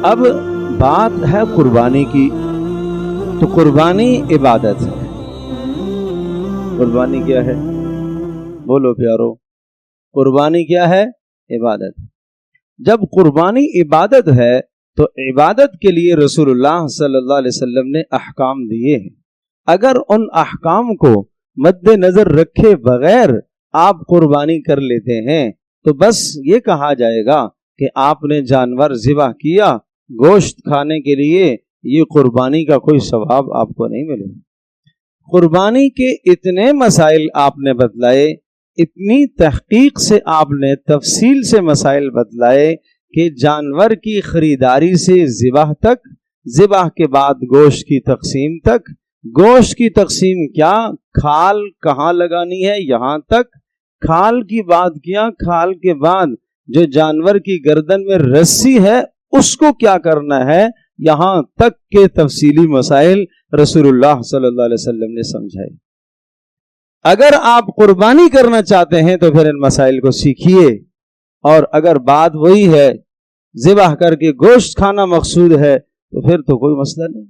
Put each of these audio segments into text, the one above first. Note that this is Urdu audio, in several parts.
اب بات ہے قربانی کی، تو قربانی عبادت ہے۔ قربانی کیا ہے؟ بولو پیارو، قربانی کیا ہے؟ عبادت۔ جب قربانی عبادت ہے تو عبادت کے لیے رسول اللہ صلی اللہ علیہ وسلم نے احکام دیے ہیں۔ اگر ان احکام کو مد نظر رکھے بغیر آپ قربانی کر لیتے ہیں تو بس یہ کہا جائے گا کہ آپ نے جانور ذبح کیا گوشت کھانے کے لیے، یہ قربانی کا کوئی ثواب آپ کو نہیں ملے۔ قربانی کے اتنے مسائل آپ نے بتلائے، اتنی تحقیق سے آپ نے تفصیل سے مسائل بتلائے کہ جانور کی خریداری سے ذبح تک، ذبح کے بعد گوشت کی تقسیم تک، گوشت کی تقسیم کیا، کھال کہاں لگانی ہے یہاں تک، کھال کی بات کیا، کھال کے بعد جو جانور کی گردن میں رسی ہے اس کو کیا کرنا ہے، یہاں تک کے تفصیلی مسائل رسول اللہ صلی اللہ علیہ وسلم نے سمجھائے۔ اگر آپ قربانی کرنا چاہتے ہیں تو پھر ان مسائل کو سیکھیے، اور اگر بات وہی ہے ذبح کر کے گوشت کھانا مقصود ہے تو پھر تو کوئی مسئلہ نہیں،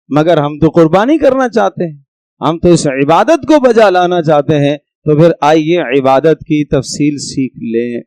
مگر ہم تو قربانی کرنا چاہتے ہیں، ہم تو اس عبادت کو بجا لانا چاہتے ہیں، تو پھر آئیے عبادت کی تفصیل سیکھ لیں۔